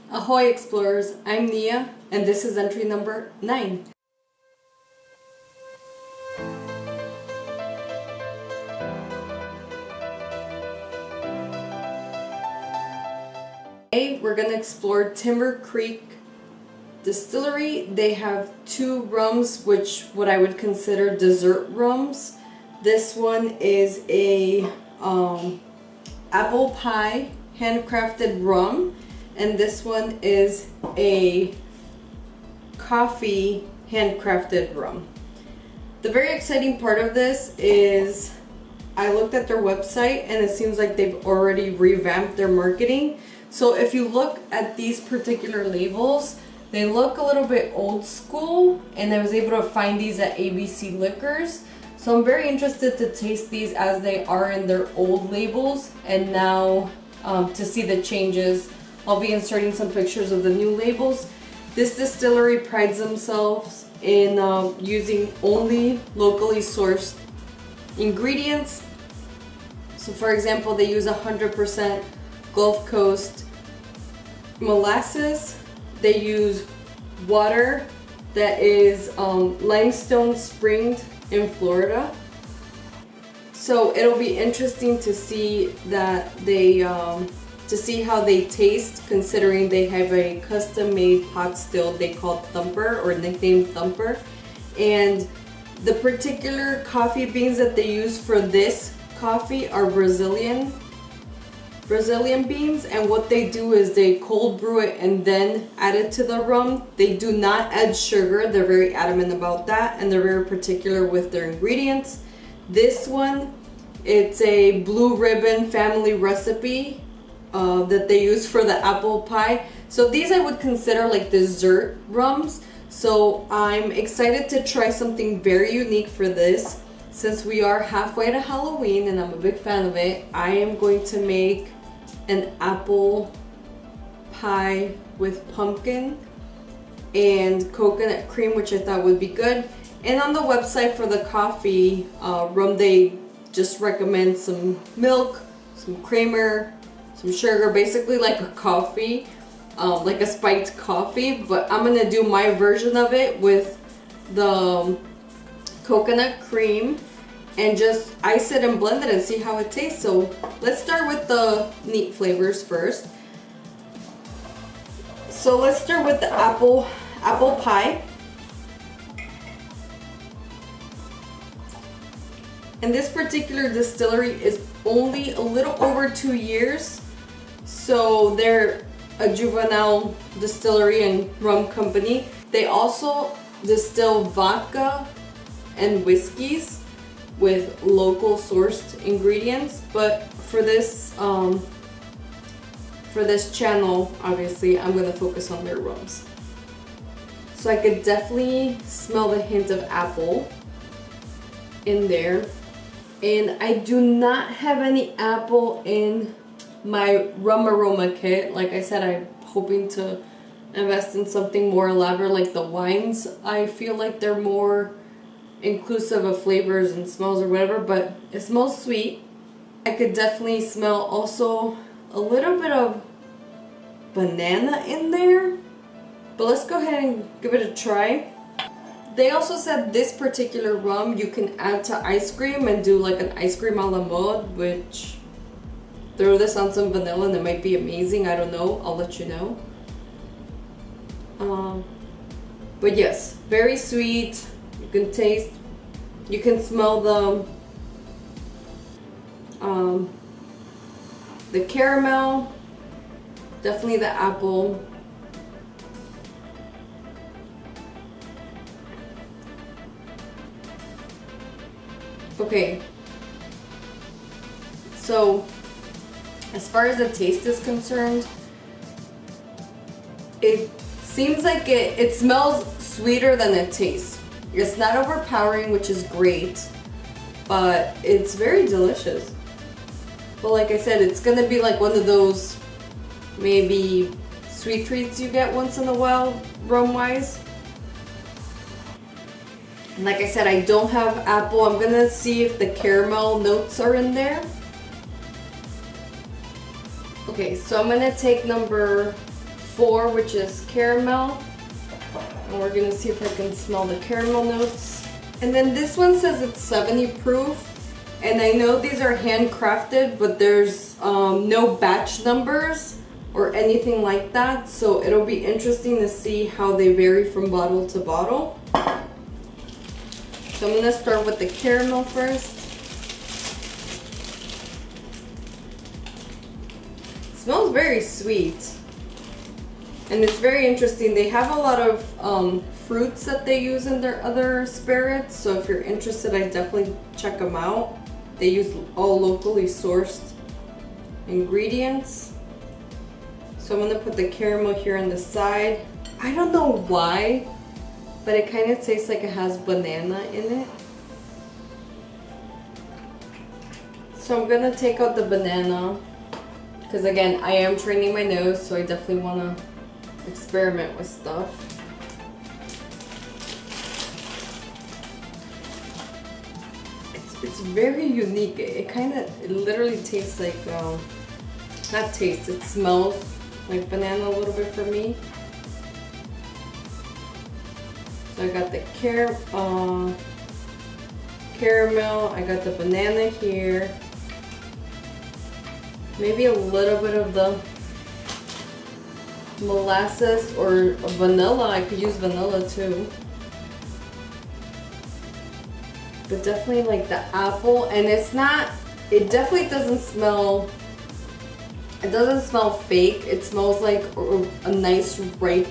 Ahoy Explorers, I'm Nia and this is entry number 9. Today we're going to explore Timber Creek Distillery. They have 2 rums, which what I would consider dessert rums. This one is a apple pie handcrafted rum, and this one is a coffee handcrafted rum. The very exciting part of this is I looked at their website and it seems like they've already revamped their marketing. So if you look at these particular labels, they look a little bit old school, and I was able to find these at ABC Liquors. So I'm very interested to taste these as they are in their old labels, and now to see the changes. I'll be inserting some pictures of the new labels. This distillery prides themselves in using only locally sourced ingredients. So for example, they use 100% Gulf Coast molasses. They use water that is limestone springed in Florida. So it'll be interesting to see that they to see how they taste, considering they have a custom-made pot still they call Thumper, or nicknamed Thumper. And the particular coffee beans that they use for this coffee are Brazilian beans, and what they do is they cold brew it and then add it to the rum. They do not add sugar. They're very adamant about that, and they're very particular with their ingredients. This one, it's a blue ribbon family recipe that they use for the apple pie. So these I would consider like dessert rums. So I'm excited to try something very unique for this. Since we are halfway to Halloween and I'm a big fan of it, I am going to make an apple pie with pumpkin and coconut cream, which I thought would be good. And on the website for the coffee rum, they just recommend some milk, some creamer, some sugar, basically like a coffee, like a spiked coffee. But I'm gonna do my version of it with the coconut cream and just ice it and blend it and see how it tastes. So let's start with the neat flavors first. So let's start with the apple pie. And this particular distillery is only a little over 2 years. So they're a juvenile distillery and rum company. They also distill vodka and whiskeys with local sourced ingredients, but for this channel, obviously I'm gonna focus on their rums. So I could definitely smell the hint of apple in there, and I do not have any apple in my rum aroma kit. Like I said, I'm hoping to invest in something more elaborate like the wines. I feel like they're more inclusive of flavors and smells or whatever, but it smells sweet. I could definitely smell also a little bit of banana in there, but let's go ahead and give it a try. They also said this particular rum you can add to ice cream and do like an ice cream a la mode, which throw this on some vanilla and it might be amazing. I don't know, I'll let you know. But yes, very sweet. You can taste, you can smell the caramel, definitely the apple. Okay, so as far as the taste is concerned, it seems like it smells sweeter than it tastes. It's not overpowering, which is great, but it's very delicious. But like I said, it's gonna be like one of those maybe sweet treats you get once in a while, rum-wise. And like I said, I don't have apple. I'm gonna see if the caramel notes are in there. Okay, so I'm gonna take number 4, which is caramel. And we're gonna see if I can smell the caramel notes. And then this one says it's 70 proof. And I know these are handcrafted, but there's no batch numbers or anything like that. So it'll be interesting to see how they vary from bottle to bottle. So I'm gonna start with the caramel first. It smells very sweet. And it's very interesting. They have a lot of fruits that they use in their other spirits. So if you're interested, I definitely check them out. They use all locally sourced ingredients. So I'm gonna put the caramel here on the side. I don't know why, but it kind of tastes like it has banana in it. So I'm gonna take out the banana, because again, I am training my nose, so I definitely wanna experiment with stuff. It's very unique. It literally tastes like, not taste, it smells like banana a little bit for me. So I got the caramel, I got the banana here. Maybe a little bit of the molasses or vanilla. I could use vanilla too. But definitely like the apple, and it definitely doesn't smell, it doesn't smell fake. It smells like a nice ripe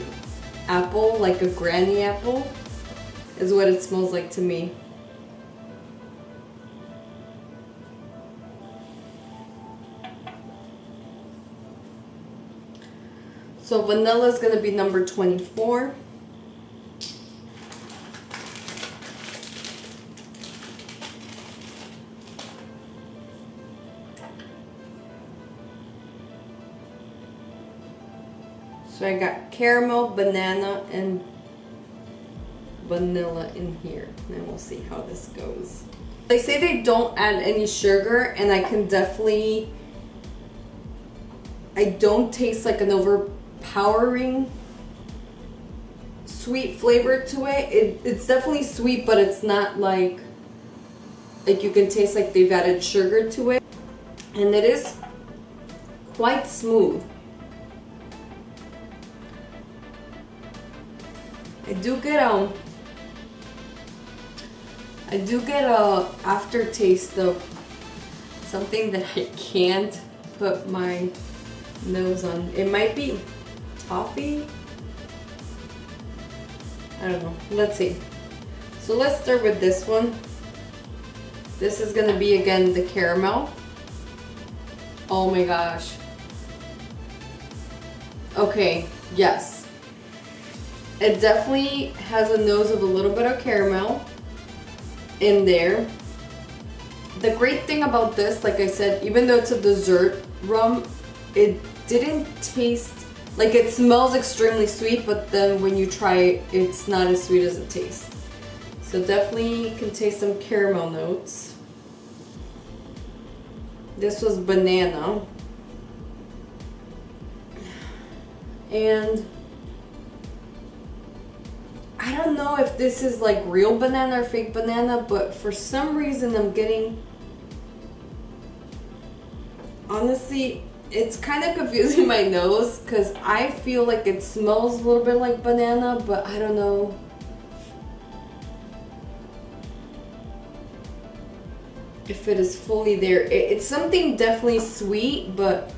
apple, like a granny apple, is what it smells like to me. So vanilla is gonna be number 24. So I got caramel, banana, and vanilla in here. And then we'll see how this goes. They say they don't add any sugar, and I can definitely, I don't taste like an overpowering sweet flavor to it. It's definitely sweet, but it's not like you can taste like they've added sugar to it. And it is quite smooth. I do get a aftertaste of something that I can't put my nose on. It might be toffee. I don't know. Let's see. So let's start with this one. This is gonna be again the caramel. Oh my gosh. Okay, yes. It definitely has a nose of a little bit of caramel in there. The great thing about this, like I said, even though it's a dessert rum, it didn't taste, like it smells extremely sweet, but then when you try it, it's not as sweet as it tastes. So definitely you can taste some caramel notes. This was banana. And I don't know if this is like real banana or fake banana, but for some reason I'm getting, honestly, it's kind of confusing my nose because I feel like it smells a little bit like banana, but I don't know. If it is fully there. It's something definitely sweet, but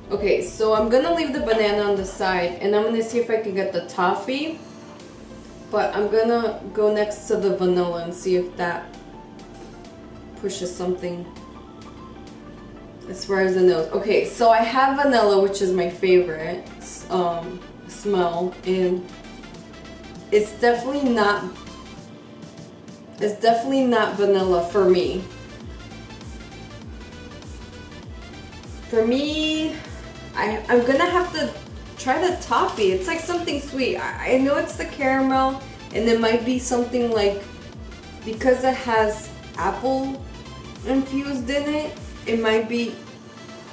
okay, so I'm gonna leave the banana on the side and I'm gonna see if I can get the toffee. But I'm gonna go next to the vanilla and see if that pushes something as far as the nose. Okay, so I have vanilla, which is my favorite smell, and it's definitely not vanilla for me. For me, I'm gonna have to try the toffee. It's like something sweet. I know it's the caramel, and it might be something like, because it has apple infused in it, it might be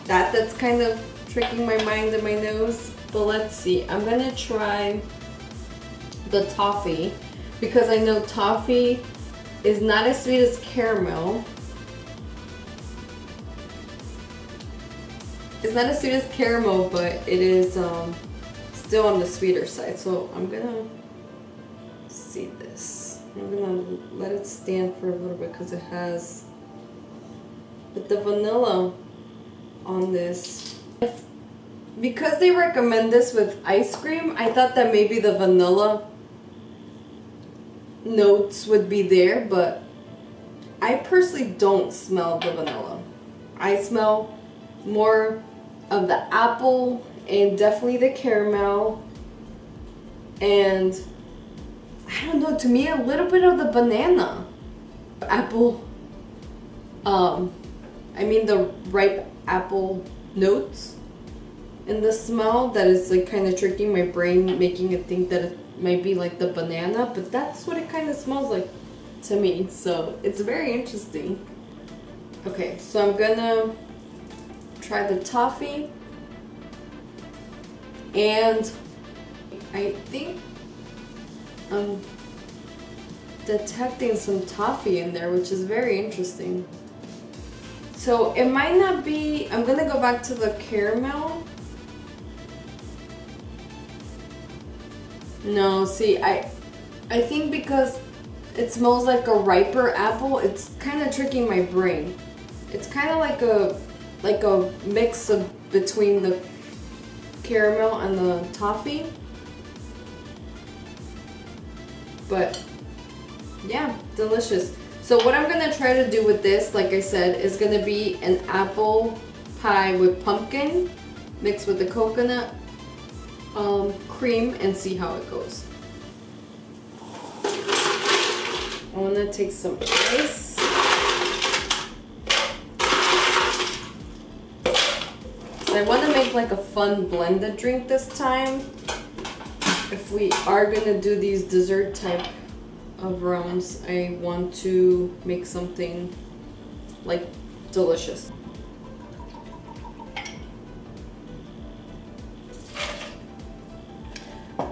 that's kind of tricking my mind and my nose. But let's see, I'm gonna try the toffee because I know toffee is not as sweet as caramel. It's not as sweet as caramel, but it is still on the sweeter side. So I'm gonna see this. I'm gonna let it stand for a little bit because it has the vanilla on this. Because they recommend this with ice cream, I thought that maybe the vanilla notes would be there, but I personally don't smell the vanilla. I smell more of the apple and definitely the caramel, and I don't know, to me a little bit of the banana. Apple, I mean the ripe apple notes in the smell that is like kind of tricking my brain, making it think that it might be like the banana, but that's what it kind of smells like to me, so it's very interesting. Okay, so I'm gonna try the toffee, and I think I'm detecting some toffee in there, which is very interesting. So it might not be, I'm gonna go back to the caramel. No, see, I think because it smells like a riper apple, it's kind of tricking my brain. It's kind of like a mix of between the caramel and the toffee. But yeah, delicious. So what I'm gonna try to do with this, like I said, is gonna be an apple pie with pumpkin mixed with the coconut cream, and see how it goes. I wanna take some ice. So I wanna make like a fun blended drink this time. If we are gonna do these dessert type of rums, I want to make something like delicious.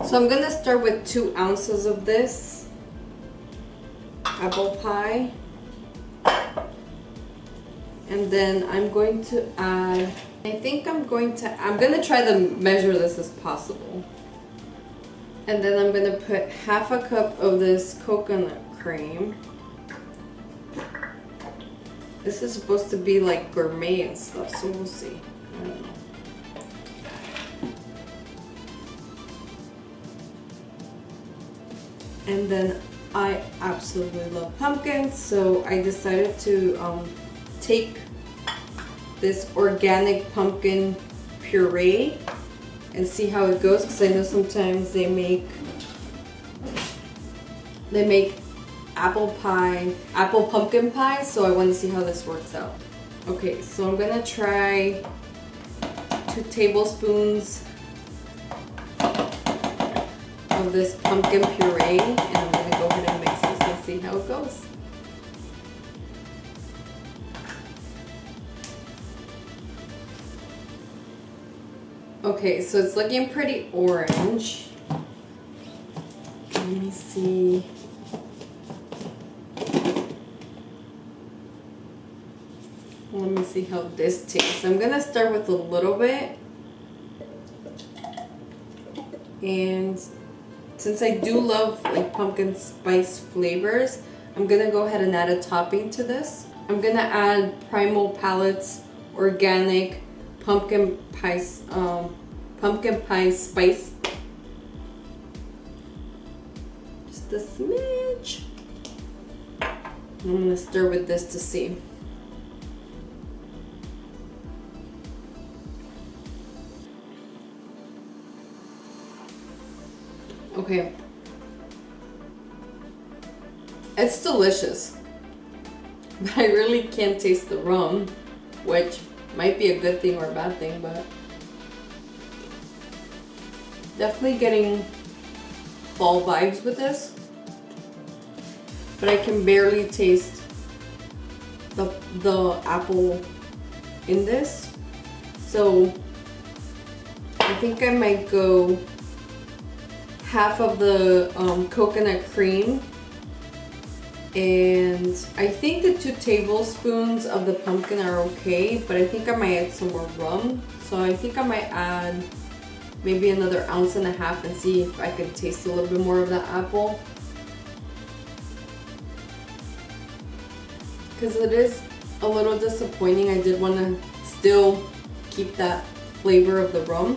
So I'm gonna start with 2 ounces of this apple pie, and then I'm going to add, I'm gonna try to measure this as possible. And then I'm gonna put half a cup of this coconut cream. This is supposed to be like gourmet and stuff, so we'll see. I don't know. And then I absolutely love pumpkins, so I decided to take this organic pumpkin puree and see how it goes, because I know sometimes they make apple pumpkin pie, so I want to see how this works out. Okay, so I'm gonna try 2 tablespoons of this pumpkin puree, and I'm gonna go ahead and mix this and see how it goes. Okay, so it's looking pretty orange. Let me see. Let me see how this tastes. I'm gonna start with a little bit. And since I do love like pumpkin spice flavors, I'm gonna go ahead and add a topping to this. I'm gonna add Primal Palate's organic pumpkin pie spice. Just a smidge. I'm gonna stir with this to see. Okay. It's delicious. But I really can't taste the rum, which might be a good thing or a bad thing, but definitely getting fall vibes with this. But I can barely taste the apple in this. So I'm think I might go half of the coconut cream, and I think the 2 tablespoons of the pumpkin are okay, but I think I might add some more rum. So I think I might add maybe another 1.5 ounces and see if I can taste a little bit more of the apple. Because it is a little disappointing. I did want to still keep that flavor of the rum.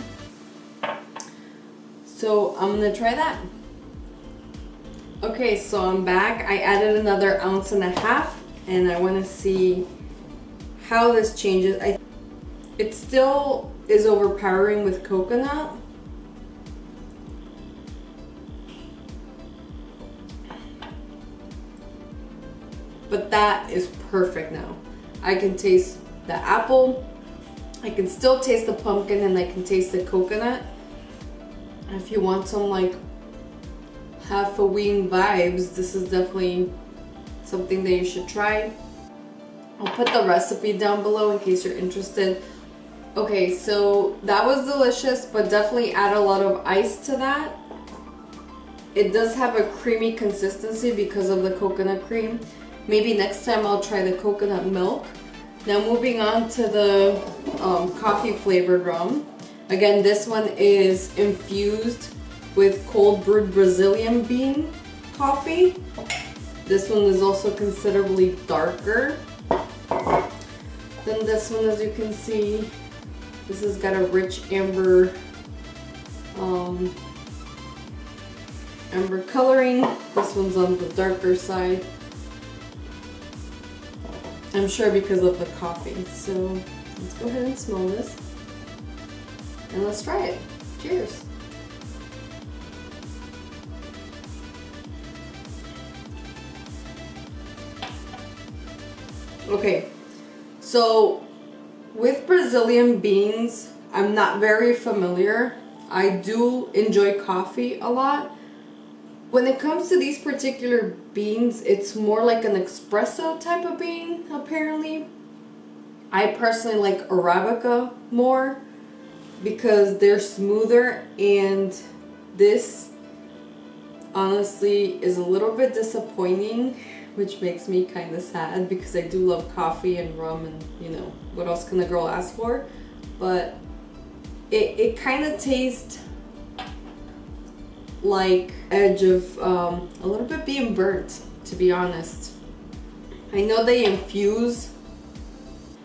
So I'm gonna try that. Okay, so I'm back. I added another 1.5 ounces and I want to see how this changes. It still is overpowering with coconut. But that is perfect now. I can taste the apple, I can still taste the pumpkin, and I can taste the coconut. If you want some like Halfoween vibes, this is definitely something that you should try. I'll put the recipe down below in case you're interested. Okay, so that was delicious, but definitely add a lot of ice to that. It does have a creamy consistency because of the coconut cream. Maybe next time I'll try the coconut milk. Now moving on to the coffee flavored rum. Again, this one is infused with cold brewed Brazilian bean coffee. This one is also considerably darker than this one, as you can see. This has got a rich amber amber coloring. This one's on the darker side. I'm sure because of the coffee. So let's go ahead and smell this. And let's try it. Cheers. Okay, so with Brazilian beans, I'm not very familiar. I do enjoy coffee a lot. When it comes to these particular beans, it's more like an espresso type of bean, apparently. I personally like Arabica more because they're smoother, and this honestly is a little bit disappointing, which makes me kind of sad because I do love coffee and rum, and you know, what else can a girl ask for? But it kind of tastes like edge of a little bit being burnt, to be honest. I know they infuse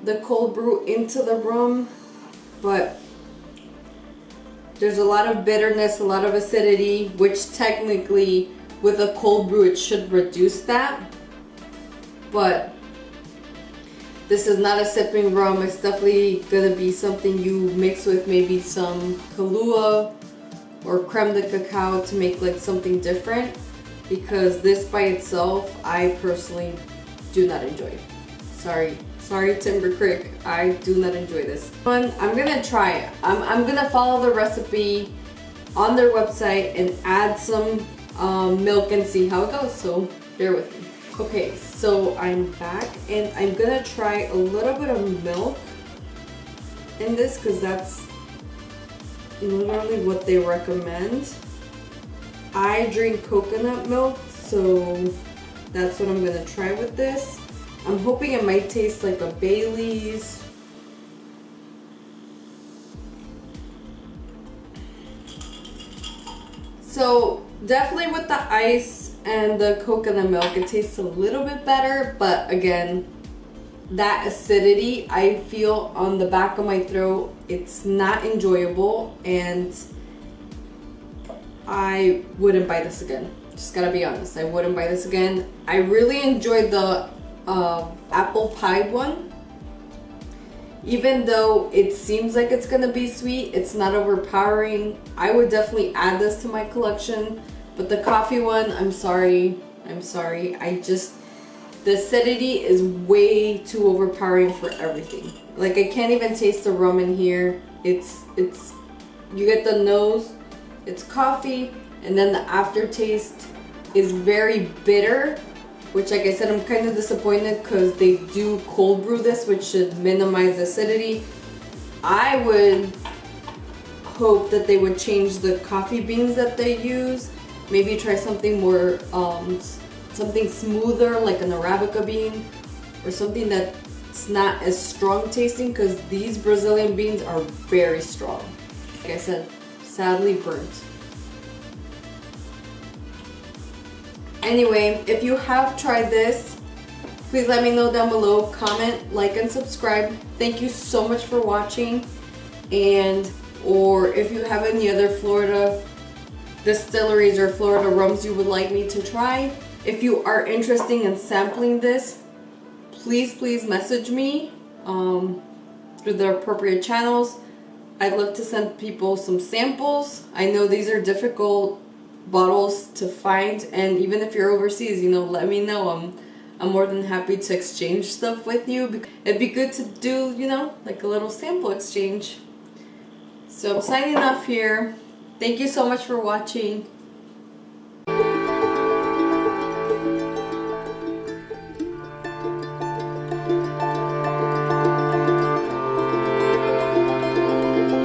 the cold brew into the rum, but there's a lot of bitterness, a lot of acidity, which technically with a cold brew it should reduce that. But this is not a sipping rum. It's definitely gonna be something you mix with maybe some Kahlua or creme de cacao to make like something different, because this by itself I personally do not enjoy. Sorry Timber Creek, I do not enjoy this one. I'm gonna try it. I'm gonna follow the recipe on their website and add some milk and see how it goes, so bear with me. Okay, so I'm back and I'm gonna try a little bit of milk in this because that's literally what they recommend. I drink coconut milk, so that's what I'm gonna try with this. I'm hoping it might taste like a Bailey's. So definitely with the ice and the coconut milk, it tastes a little bit better, but again, that acidity I feel on the back of my throat, it's not enjoyable, and I wouldn't buy this again. Just gotta be honest, I wouldn't buy this again. I really enjoyed the apple pie one. Even though it seems like it's gonna be sweet, it's not overpowering. I would definitely add this to my collection. But the coffee one, I'm sorry. The acidity is way too overpowering for everything. Like, I can't even taste the rum in here. It's you get the nose, it's coffee, and then the aftertaste is very bitter, which, like I said, I'm kind of disappointed because they do cold brew this, which should minimize the acidity. I would hope that they would change the coffee beans that they use. Maybe try something more, something smoother like an Arabica bean, or something that's not as strong tasting, because these Brazilian beans are very strong. Like I said, sadly burnt. Anyway, if you have tried this, please let me know down below. Comment, like, and subscribe. Thank you so much for watching. And or if you have any other Florida distilleries or Florida rums you would like me to try, if you are interested in sampling this, please message me through the appropriate channels. I'd love to send people some samples. I know these are difficult bottles to find, and even if you're overseas, you know, let me know. I'm more than happy to exchange stuff with you. It'd be good to do, you know, like a little sample exchange. So I'm signing off here. Thank you so much for watching.